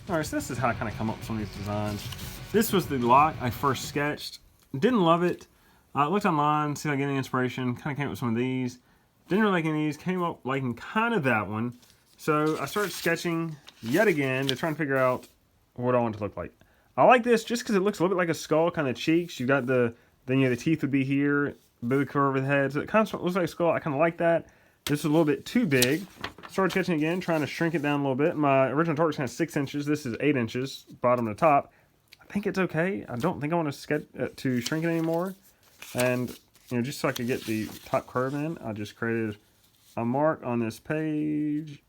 Alright, so this is how I kind of come up with some of these designs. This was the lock I first sketched. Didn't love it. I looked online, see if I get any inspiration. Kind of came up with some of these. Didn't really like any of these. Came up liking kind of that one. So I started sketching yet again to try and figure out what I want it to look like. I like this just because it looks a little bit like a skull, kind of cheeks. You got the teeth would be here, big curve of the head. So it kind of looks like a skull. I kind of like that. This is a little bit too big. Started sketching again, trying to shrink it down a little bit. My original target's kind of 6 inches. This is 8 inches, bottom to top. I think it's okay. I don't think I want to sketch to shrink it anymore. And just so I could get the top curve in, I just created a mark on this page,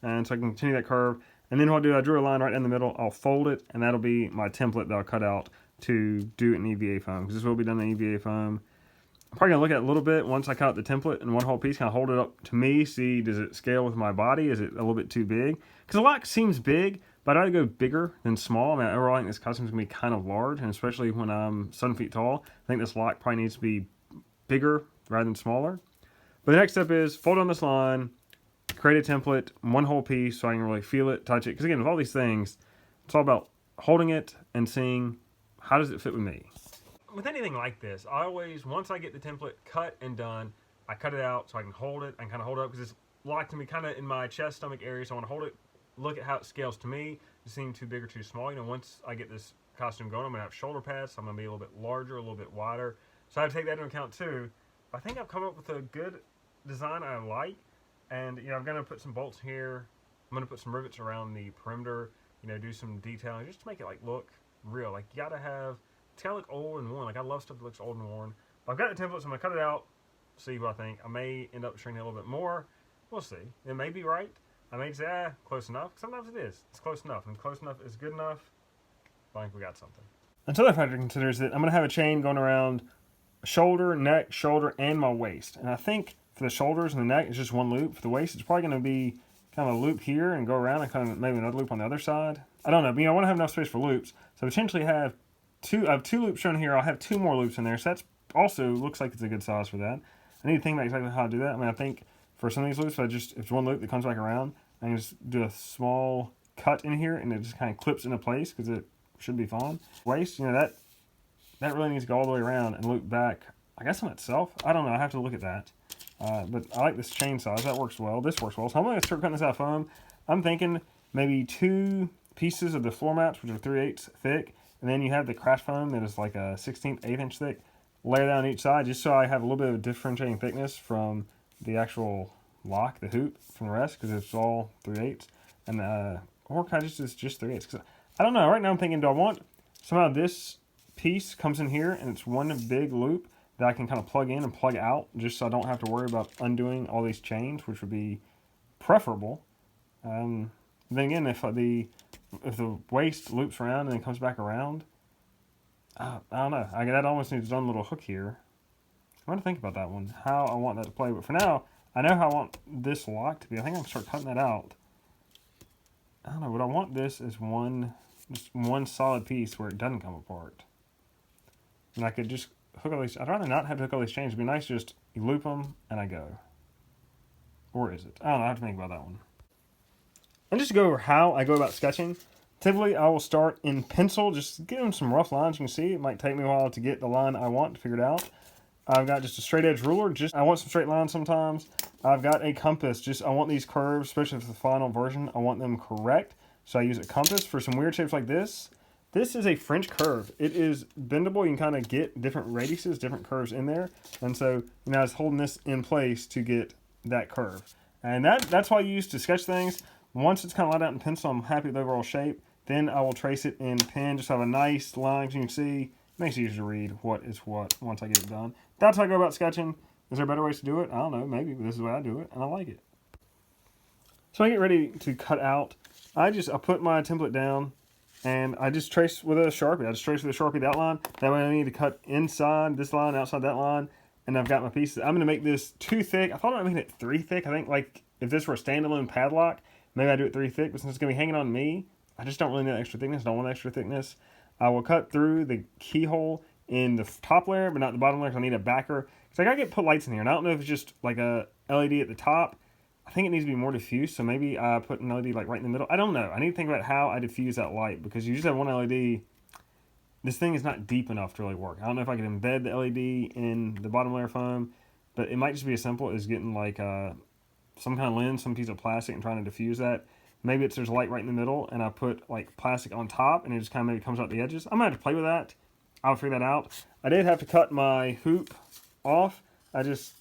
and so I can continue that curve. And then what I'll do, I drew a line right in the middle. I'll fold it, and that'll be my template that I'll cut out to do it in EVA foam, because this will be done in EVA foam. I'm probably gonna look at it a little bit once I cut out the template in one whole piece, kind of hold it up to me, see does it scale with my body? Is it a little bit too big? Because the lock seems big, but I'd go bigger than small. I mean, overall, I think this costume's gonna be kind of large, and especially when I'm 7 feet tall, I think this lock probably needs to be bigger rather than smaller. But the next step is fold on this line, create a template, one whole piece, so I can really feel it, touch it. Because again, with all these things, it's all about holding it and seeing how does it fit with me. With anything like this, I always, once I get the template cut and done, I cut it out so I can hold it and kind of hold it up, because it's locked to me kind of in my chest, stomach area, so I want to hold it, look at how it scales to me. It seems too big or too small. Once I get this costume going, I'm going to have shoulder pads, so I'm going to be a little bit larger, a little bit wider. So I have to take that into account too. I think I've come up with a good design I like, and I'm going to put some bolts here. I'm going to put some rivets around the perimeter, do some detailing just to make it look real. You got to have, it's got to look old and worn. I love stuff that looks old and worn. But I've got the template, so I'm going to cut it out, see what I think. I may end up shrinking it a little bit more. We'll see. It may be right. I may say, close enough. Sometimes it is. It's close enough. And close enough is good enough. I think we got something. Another factor to consider is that I'm going to have a chain going around shoulder, neck, shoulder, and my waist. And I think for the shoulders and the neck, it's just one loop. For the waist, it's probably going to be kind of a loop here and go around and kind of maybe another loop on the other side. I don't know, but I want to have enough space for loops. So potentially I have two loops shown here. I'll have 2 more loops in there. So that's also looks like it's a good size for that. I need to think about exactly how to do that. I mean, I think for some of these loops, if it's one loop that comes back around, I can just do a small cut in here and it just kind of clips into place because it should be fine. Waist, that really needs to go all the way around and loop back, I guess, on itself. I don't know. I have to look at that. But I like this chain size. That works well. This works well. So I'm going to start cutting this out of foam. I'm thinking maybe 2 pieces of the floor mats, which are 3/8 thick. And then you have the crash foam that is like a 1/16, 1/8 inch thick. Layer that on each side just so I have a little bit of differentiating thickness from the actual lock, the hoop, from the rest, because it's all 3/8. And, or kind of just 3/8. Because I don't know. Right now I'm thinking, do I want somehow this piece comes in here and it's one big loop that I can kind of plug in and plug out just so I don't have to worry about undoing all these chains, which would be preferable. Then again, if the waist loops around and then comes back around, I don't know. That almost needs its own little hook here. I want to think about that one, how I want that to play. But for now, I know how I want this lock to be. I think I'm going to start cutting that out. I don't know, but I want this as just one solid piece where it doesn't come apart. And I could just hook all these. I'd rather not have to hook all these chains. It'd be nice just you loop them and I go. Or is it? I don't know. I have to think about that one. And just to go over how I go about sketching, typically I will start in pencil, just give them some rough lines. You can see it might take me a while to get the line I want to figure it out. I've got just a straight edge ruler. I want some straight lines sometimes. I've got a compass. I want these curves, especially for the final version, I want them correct. So I use a compass for some weird shapes like this. This is a French curve. It is bendable. You can kind of get different radiuses, different curves in there. And so, I was holding this in place to get that curve. And that's why I use to sketch things. Once it's kind of laid out in pencil, I'm happy with the overall shape. Then I will trace it in pen, just have a nice line. You can see, it makes it easier to read what is what once I get it done. That's how I go about sketching. Is there better ways to do it? I don't know. Maybe, but this is the way I do it, and I like it. So I get ready to cut out. I put my template down, and I just trace with a Sharpie. I just trace with a Sharpie the outline. That way I need to cut inside this line, outside that line, and I've got my pieces. I'm going to make this 2 thick. I thought about making it 3 thick. I think if this were a standalone padlock, maybe I'd do it 3 thick, but since it's going to be hanging on me, I just don't really need extra thickness. I don't want extra thickness. I will cut through the keyhole in the top layer, but not the bottom layer, because I need a backer. So I got to put lights in here, and I don't know if it's just like a LED at the top I think it needs to be more diffused, so maybe I put an LED like right in the middle. I don't know. I need to think about how I diffuse that light because you just have one LED. This thing is not deep enough to really work. I don't know if I can embed the LED in the bottom layer foam, but it might just be as simple as getting like some kind of lens, some piece of plastic, and trying to diffuse that. Maybe it's there's light right in the middle, and I put like plastic on top, and it just kind of maybe comes out the edges. I'm gonna have to play with that. I'll figure that out. I did have to cut my hoop off. I just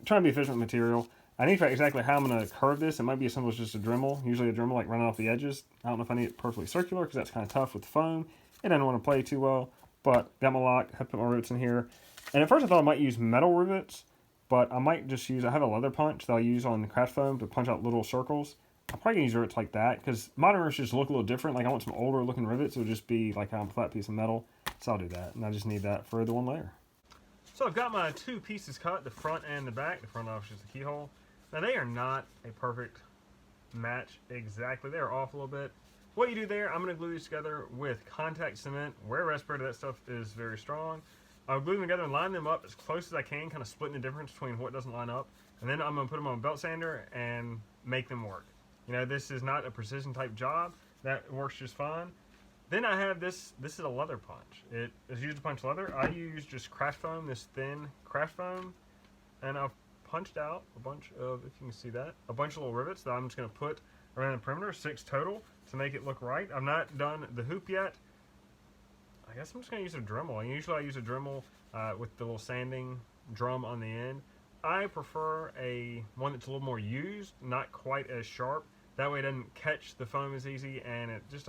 trying to be efficient with material. I need to figure out exactly how I'm going to curve this. It might be as simple as just a Dremel. Usually a Dremel like running off the edges. I don't know if I need it perfectly circular because that's kind of tough with the foam. It doesn't want to play too well. But got my lock, have put my rivets in here. And at first I thought I might use metal rivets, but I might just use, I have a leather punch that I'll use on the craft foam to punch out little circles. I'm probably going to use rivets like that because modern rivets just look a little different. Like I want some older looking rivets. It would just be like a flat piece of metal. So I'll do that. And I just need that for the one layer. So I've got my two pieces cut, the front and the back. The front obviously is the keyhole. Now they are not a perfect match exactly. They're off a little bit. What you do there, I'm going to glue these together with contact cement. Where respirator, that stuff is very strong. I'll glue them together and line them up as close as I can, kind of splitting the difference between what doesn't line up. And then I'm going to put them on a belt sander and make them work. You know, this is not a precision type job. That works just fine. Then I have this is a leather punch. It is used to punch leather. I use just craft foam, this thin craft foam, and I've punched out a bunch of, if you can see that, a bunch of little rivets that I'm just going to put around the perimeter, 6 total, to make it look right. I've not done the hoop yet. I guess I'm just going to use a Dremel. Usually I use a Dremel with the little sanding drum on the end. I prefer one that's a little more used, not quite as sharp. That way it doesn't catch the foam as easy, and it just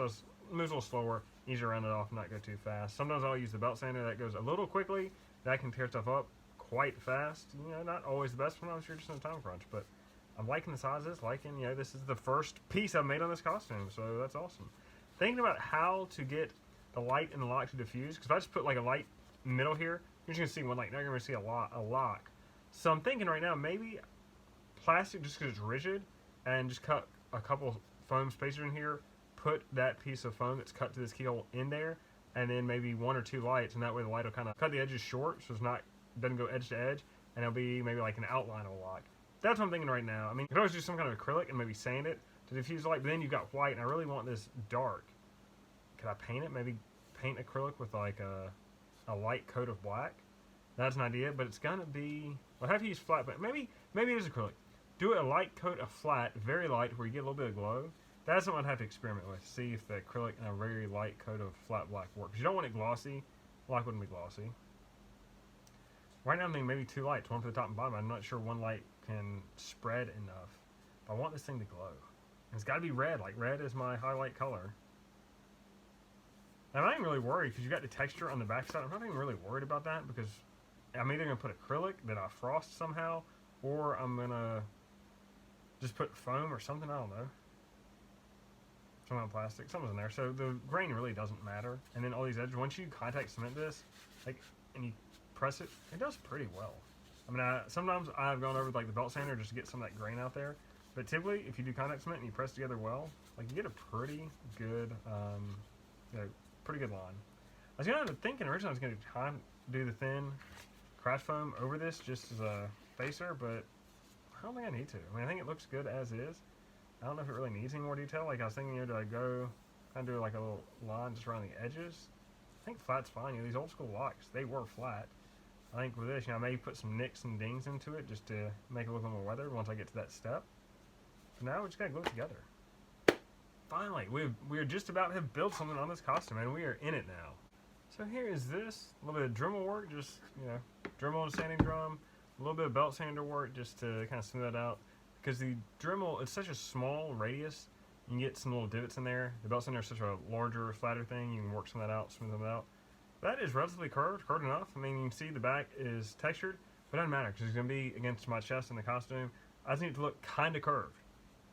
moves a little slower, easier to round it off and not go too fast. Sometimes I'll use the belt sander. That goes a little quickly. That can tear stuff up quite fast. You know, not always the best when you're just in a time crunch, but I'm liking the size of this, you know, this is the first piece I've made on this costume, so that's awesome. Thinking about how to get the light and the lock to diffuse, because if I just put like a light middle here, you're just going to see one light. Now you're going to see a lock. So I'm thinking right now, maybe plastic just because it's rigid, and just cut a couple foam spacers in here, put that piece of foam that's cut to this keyhole in there, and then maybe 1 or 2 lights, and that way the light will kind of cut the edges short, so doesn't go edge to edge, and it'll be maybe like an outline of a lock. That's what I'm thinking right now. I mean, you could always do some kind of acrylic and maybe sand it to diffuse the light, but then you've got white, and I really want this dark. Could I paint it? Maybe paint acrylic with like a light coat of black? That's an idea, but it's gonna be, I'll have to use flat, but maybe it is acrylic. Do a light coat of flat, very light, where you get a little bit of glow. That's something I'd have to experiment with. See if the acrylic and a very light coat of flat black works. You don't want it glossy. Black wouldn't be glossy. Right now I'm thinking maybe 2 lights, one for the top and bottom. I'm not sure one light can spread enough. But I want this thing to glow. And it's got to be red. Like red is my highlight color. And I'm not even really worried because you got the texture on the backside. I'm not even really worried about that because I'm either going to put acrylic that I frost somehow, or I'm going to just put foam or something. I don't know. Some kind of plastic. Something's in there. So the grain really doesn't matter. And then all these edges, once you contact cement this, and you press it, it does pretty well. I mean, sometimes I've gone over like the belt sander just to get some of that grain out there. But typically, if you do contact cement and you press together well, you get a pretty good, pretty good line. I was thinking originally I was going to do the thin craft foam over this just as a facer, but I don't think I need to. I mean, I think it looks good as is. I don't know if it really needs any more detail. Like I was thinking, do I go kind of do like a little line just around the edges? I think flat's fine. These old school locks, they were flat. I think with this, I may put some nicks and dings into it just to make it look a little more weathered once I get to that step. But now we just gotta glue it together. Finally, we are just about to have built something on this costume, and we are in it now. So here is this, a little bit of Dremel work, just, Dremel and sanding drum, a little bit of belt sander work just to kind of smooth that out. Because the Dremel, it's such a small radius, you can get some little divots in there. The belt sander is such a larger, flatter thing, you can work some of that out, smooth them out. That is relatively curved enough. I mean, you can see the back is textured, but it doesn't matter because it's going to be against my chest in the costume. I just need it to look kind of curved.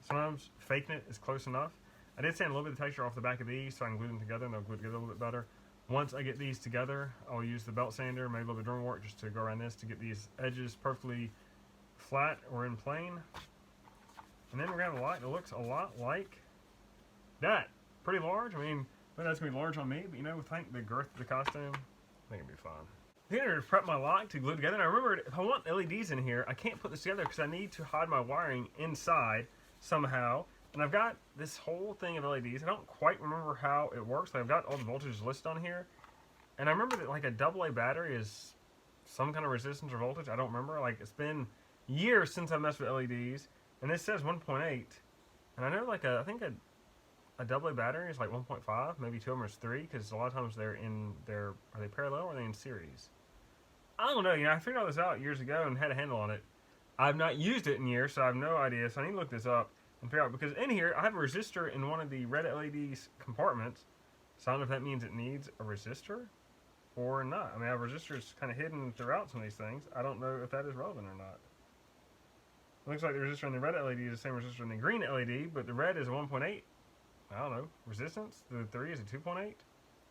Sometimes faking it is close enough. I did sand a little bit of texture off the back of these so I can glue them together and they'll glue together a little bit better. Once I get these together, I'll use the belt sander, maybe a little bit of Dremel work just to go around this to get these edges perfectly flat or in plane. And then we're going to have a light that looks a lot like that. Pretty large. I mean, that's going to be large on me, but with the girth of the costume, I think it'll be fine. I think I prep my lock to glue together. And I remembered if I want LEDs in here, I can't put this together because I need to hide my wiring inside somehow. And I've got this whole thing of LEDs. I don't quite remember how it works. Like I've got all the voltages listed on here. And I remember that like a AA battery is some kind of resistance or voltage. I don't remember. Like it's been years since I messed with LEDs. And this says 1.8. And I know like I think a AA battery is like 1.5. Maybe two of them is 3 because a lot of times they're are they parallel or are they in series? I don't know. You know, I figured all this out years ago and had a handle on it. I've not used it in years, so I have no idea. So I need to look this up and figure out, because in here I have a resistor in one of the red LEDs compartments. So I don't know if that means it needs a resistor or not. I mean, I have resistors kind of hidden throughout some of these things. I don't know if that is relevant or not. It looks like the resistor in the red LED is the same resistor in the green LED, but the red is a 1.8. I don't know. Resistance? The 3 is a 2.8?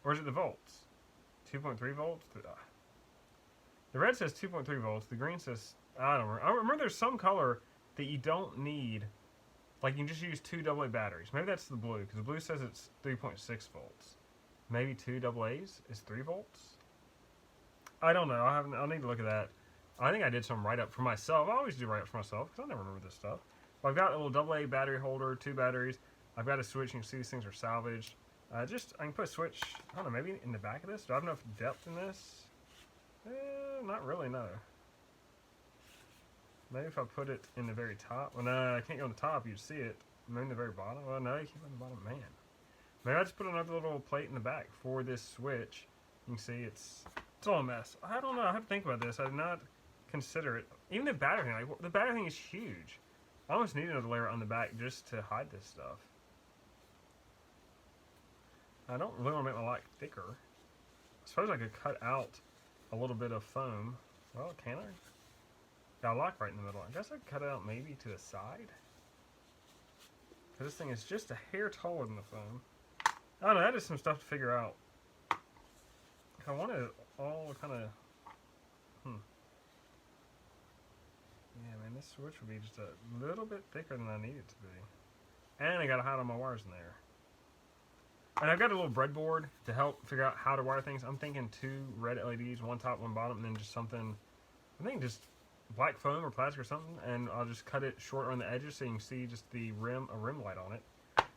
Or is it the volts? 2.3 volts? The red says 2.3 volts. The green says, I don't remember. I remember there's some color that you don't need. Like you can just use 2 AA batteries. Maybe that's the blue, because the blue says it's 3.6 volts. Maybe 2 AA's is 3 volts? I don't know. I'll need to look at that. I think I did some write-up for myself. I always do write-up for myself, because I never remember this stuff. But I've got a little AA battery holder, 2 batteries. I've got a switch. You can see these things are salvaged. I can put a switch, I don't know, maybe in the back of this. Do I have enough depth in this? Not really, no. Maybe if I put it in the very top. Well, no, I can't go on the top. You'd see it. Maybe in the very bottom. Well, no, you can't put in the bottom. Man. Maybe I just put another little plate in the back for this switch. You can see it's all a mess. I don't know. I have to think about this. I did not consider it. Even the battery thing. Like, the battery thing is huge. I almost need another layer on the back just to hide this stuff. I don't really want to make my lock thicker. I suppose I could cut out a little bit of foam. Well, can I? Got a lock right in the middle. I guess I could cut it out maybe to the side. Because this thing is just a hair taller than the foam. I don't know, that is some stuff to figure out. I want it all kind of... Yeah, man, this switch would be just a little bit thicker than I need it to be. And I got to hide all my wires in there. And I've got a little breadboard to help figure out how to wire things. I'm thinking 2 red LEDs, 1 top, 1 bottom, and then just something, I think just black foam or plastic or something, and I'll just cut it short on the edges so you can see just the rim, a rim light on it.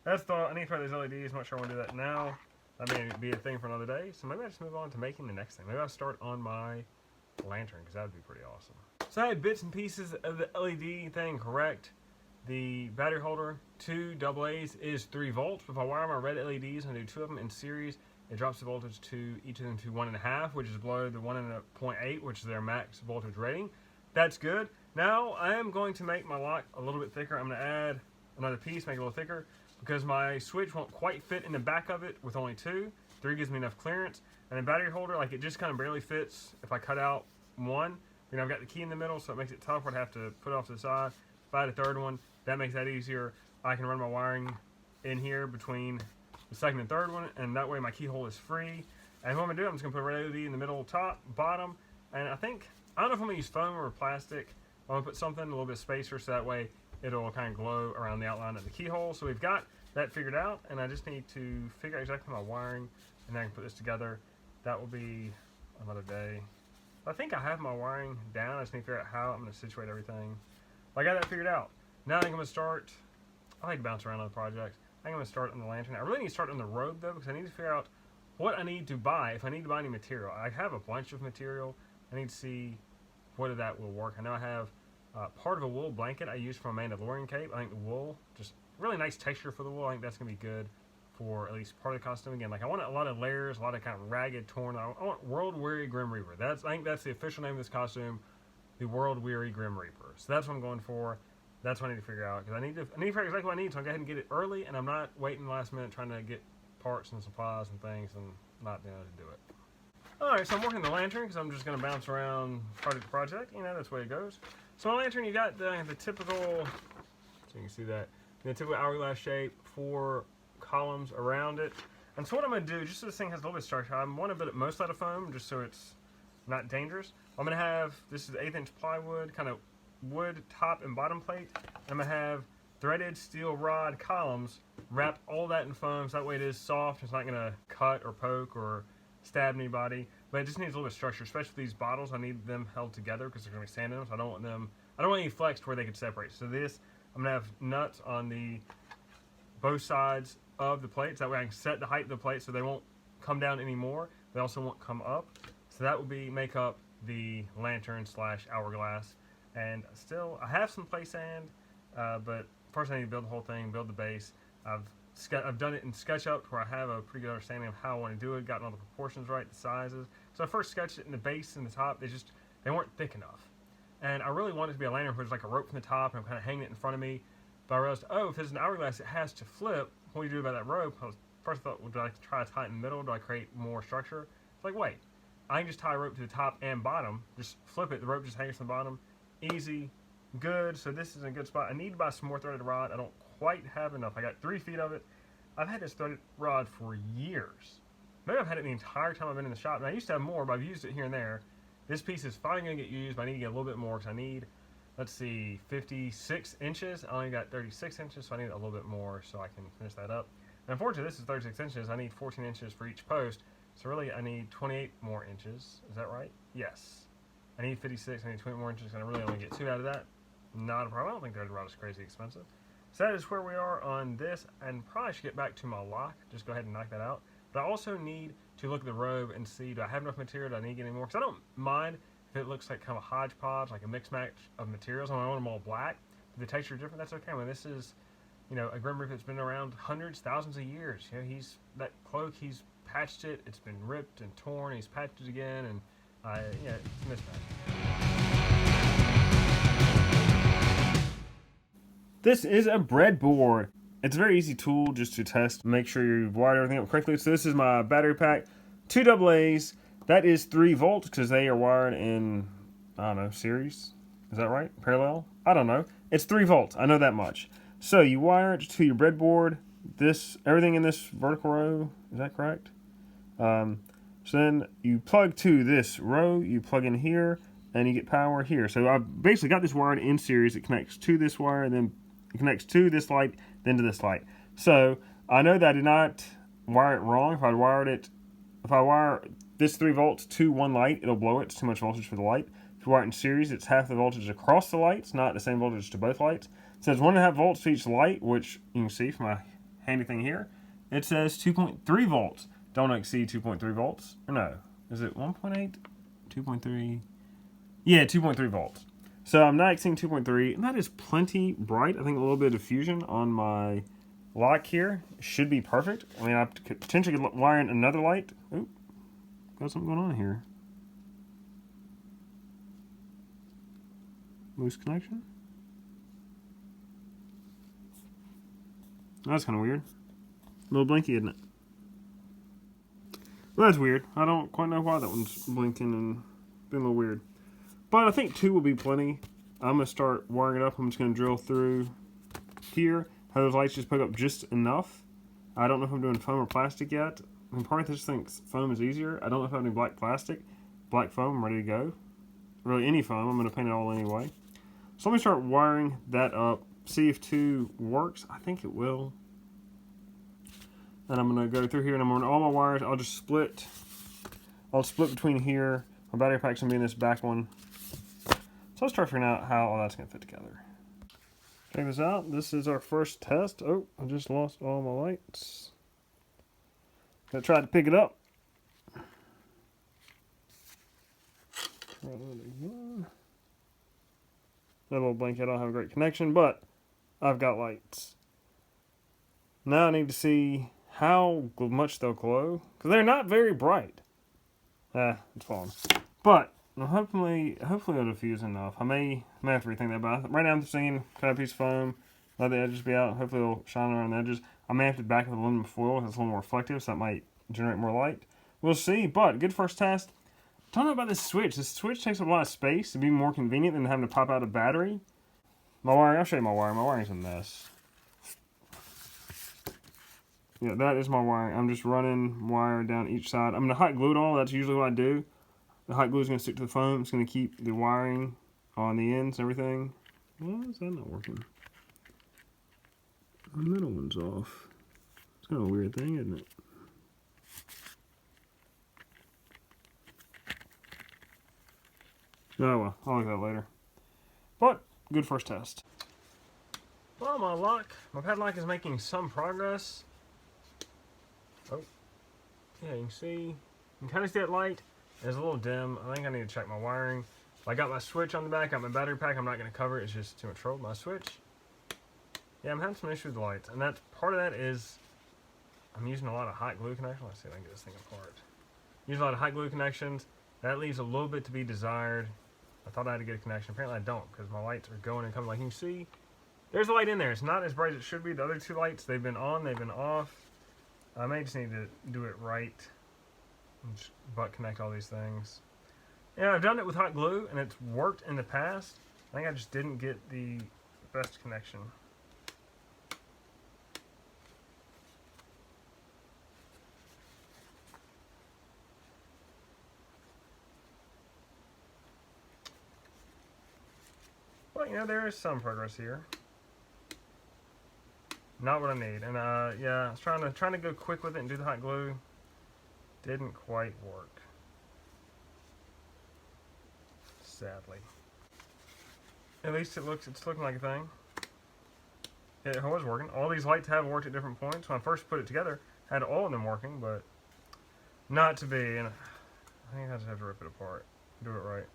That's the thought. I need to try these LEDs. I'm not sure I want to do that now. That may be a thing for another day. So maybe I just move on to making the next thing. Maybe I'll start on my lantern, because that would be pretty awesome. So I had bits and pieces of the LED thing correct. The battery holder, 2 AA's is 3 volts. If I wire my red LEDs and I do 2 of them in series, it drops the voltage to each of them to 1.5, which is below the 1.8, which is their max voltage rating. That's good. Now I am going to make my lock a little bit thicker. I'm going to add another piece, make it a little thicker, because my switch won't quite fit in the back of it with only 2. 3 gives me enough clearance. And the battery holder, like it just kind of barely fits if I cut out 1. You know, I've got the key in the middle, so it makes it tough. I'd have to put it off to the side. If I had a 3rd one, that makes that easier. I can run my wiring in here between the 2nd and 3rd one, and that way my keyhole is free. And what I'm going to do, I'm just going to put a red LED in the middle, top, bottom, and I don't know if I'm going to use foam or plastic. I'm going to put something, a little bit of spacer, so that way it'll kind of glow around the outline of the keyhole. So we've got that figured out, and I just need to figure out exactly my wiring, and then I can put this together. That will be another day. I think I have my wiring down. I just need to figure out how I'm going to situate everything. I got that figured out. Now I think I'm going to start. I like to bounce around on the project. I think I'm going to start on the lantern. I really need to start on the robe though, because I need to figure out what I need to buy, if I need to buy any material. I have a bunch of material. I need to see whether that will work. I know I have part of a wool blanket I use for my Mandalorian cape. I think the wool, just really nice texture for the wool. I think that's going to be good for at least part of the costume. Again, like I want a lot of layers, a lot of kind of ragged, torn. I want World Weary Grim Reaper. I think that's the official name of this costume. The World Weary Grim Reaper. So that's what I'm going for. That's what I need to figure out, because I need to figure out exactly what I need, so I'll go ahead and get it early, and I'm not waiting the last minute trying to get parts and supplies and things and not being able to do it. Alright, so I'm working the lantern because I'm just going to bounce around project to project. You know, that's the way it goes. So my lantern, you got the typical, so you can see that, the typical hourglass shape, 4 columns around it. And so what I'm going to do, just so this thing has a little bit of structure, I want to build it most out of foam, just so it's not dangerous. I'm going to have, this is 1/8" plywood, kind of wood top and bottom plate. And I'm going to have threaded steel rod columns, wrap all that in foam, so that way it is soft, it's not going to cut or poke or stab anybody. But it just needs a little bit of structure, especially these bottles. I need them held together because they're going to be sand in them. So I don't want any flex to where they could separate. So this, I'm going to have nuts on both sides of the plates. That way I can set the height of the plate so they won't come down anymore. They also won't come up. So that will make up the lantern / hourglass. And still, I have some play sand, but first I need to build the whole thing, build the base. I've done it in SketchUp where I have a pretty good understanding of how I want to do it, gotten all the proportions right, the sizes. So I first sketched it in the base and the top. They weren't thick enough. And I really wanted it to be a lantern where there's like a rope from the top and I'm kind of hanging it in front of me. But I realized, oh, if it's an hourglass, it has to flip. What do you do about that rope? First I thought, well, do I try to tie it in the middle? Do I create more structure? It's like, wait, I can just tie a rope to the top and bottom. Just flip it. The rope just hangs from the bottom. Easy. Good. So this is a good spot. I need to buy some more threaded rod. I don't quite have enough. I got 3 feet of it. I've had this threaded rod for years. Maybe I've had it the entire time I've been in the shop. And I used to have more, but I've used it here and there. This piece is finally going to get used, but I need to get a little bit more because I need, let's see, 56 inches. I only got 36 inches, so I need a little bit more so I can finish that up. And unfortunately, this is 36 inches. I need 14 inches for each post. So really, I need 28 more inches. Is that right? Yes. I need 56. I need 20 more inches, and I really only get 2 out of that. Not a problem. I don't think threaded rod is crazy expensive. So that is where we are on this, and probably should get back to my lock. Just go ahead and knock that out. But I also need to look at the robe and see, do I have enough material? Do I need to get any more? Because I don't mind if it looks like kind of a hodgepodge, like a mixed match of materials. I want them all black. If the texture is different, that's okay. I mean, this is, you know, a Grim Reaper that's been around hundreds, thousands of years. You know, that cloak, he's patched it. It's been ripped and torn. He's patched it again, and yeah, it's a mismatch. This is a breadboard. It's a very easy tool just to test, make sure you've wired everything up correctly. So this is my battery pack, 2 AA's. That is 3 volts because they are wired in, I don't know, series. Is that right? Parallel? I don't know. It's 3 volts. I know that much. So you wire it to your breadboard. Everything in this vertical row, is that correct? So then you plug to this row, you plug in here, and you get power here. So I basically got this wired in series. It connects to this wire, and then it connects to this light, then to this light. So I know that I did not wire it wrong. If I wire this 3 volts to one light, it'll blow it. It's too much voltage for the light. If you wire it in series, it's half the voltage across the lights, not the same voltage to both lights. It says 1.5 volts to each light, which you can see from my handy thing here. It says 2.3 volts. Don't exceed 2.3 volts. Or no, is it 1.8? 2.3? Yeah, 2.3 volts. So I'm not exceeding 2.3, and that is plenty bright. I think a little bit of diffusion on my lock here should be perfect. I mean, I could potentially wire in another light. Oop, got something going on here. Loose connection. That's kind of weird. A little blinky, isn't it? Well, that's weird. I don't quite know why that one's blinking and being a little weird. But I think 2 will be plenty. I'm going to start wiring it up. I'm just going to drill through here. Have those lights just pick up just enough. I don't know if I'm doing foam or plastic yet. And part of this thinks foam is easier. I don't know if I have any black plastic. Black foam, I'm ready to go. Really, any foam. I'm going to paint it all anyway. So let me start wiring that up. See if 2 works. I think it will. And I'm going to go through here and I'm going to all my wires. I'll split between here. My battery pack's going to be in this back one. So I'll start figuring out how all that's going to fit together. Check this out. This is our first test. Oh, I just lost all my lights. I tried to pick it up. That little blanket, I don't have a great connection, but I've got lights. Now I need to see how much they'll glow, because they're not very bright. It's falling. But hopefully it'll diffuse enough. I may have to rethink that, but right now I'm just thinking cut a piece of foam, let the edges be out. Hopefully it'll shine around the edges. I may have to back it with aluminum foil because it's a little more reflective, so that might generate more light. We'll see, but good first test. Don't know about this switch. This switch takes up a lot of space. It'd be more convenient than having to pop out a battery. My wiring, I'll show you my wiring. My wiring's a mess. Yeah, that is my wiring. I'm just running wire down each side. I'm going to hot glue it all. That's usually what I do. The hot glue is going to stick to the foam. It's going to keep the wiring on the ends and everything. Why is that not working? The middle one's off. It's kind of a weird thing, isn't it? Oh well, I'll look at that later. But, good first test. Well, my padlock is making some progress. Oh, yeah, you can see, you can kind of see that light. It's a little dim. I think I need to check my wiring. I got my switch on the back, got my battery pack. I'm not going to cover it. It's just too much trouble. My switch. Yeah, I'm having some issues with the lights. And that's part of that is I'm using a lot of hot glue connections. Let's see if I can get this thing apart. Using a lot of hot glue connections. That leaves a little bit to be desired. I thought I had to get a connection. Apparently I don't, because my lights are going and coming. Like you can see, there's a light in there. It's not as bright as it should be. The other two lights, they've been on, they've been off. I may just need to do it right. And just butt connect all these things. Yeah, I've done it with hot glue, and it's worked in the past. I think I just didn't get the best connection. But, you know, there is some progress here. Not what I need. And, yeah, I was trying to go quick with it and do the hot glue. Didn't quite work. Sadly. At least it's looking like a thing. It was working. All these lights have worked at different points. When I first put it together, I had all of them working, but not to be. And I think I just have to rip it apart. Do it right.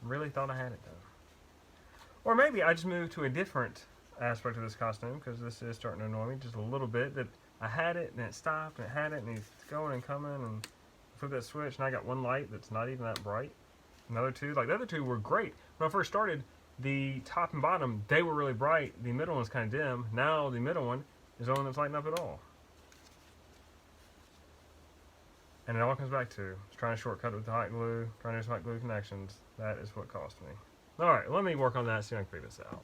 Really thought I had it though. Or maybe I just moved to a different aspect of this costume, because this is starting to annoy me just a little bit. That I had it and it stopped and it had it and it's going and coming, and flip that switch and I got one light that's not even that bright. Another two, like the other two were great. When I first started, the top and bottom, they were really bright. The middle one's kind of dim. Now the middle one is the one that's lighting up at all. And it all comes back to trying to shortcut it with the hot glue, trying to do some hot glue connections. That is what cost me. Alright, let me work on that, see if I can figure this out.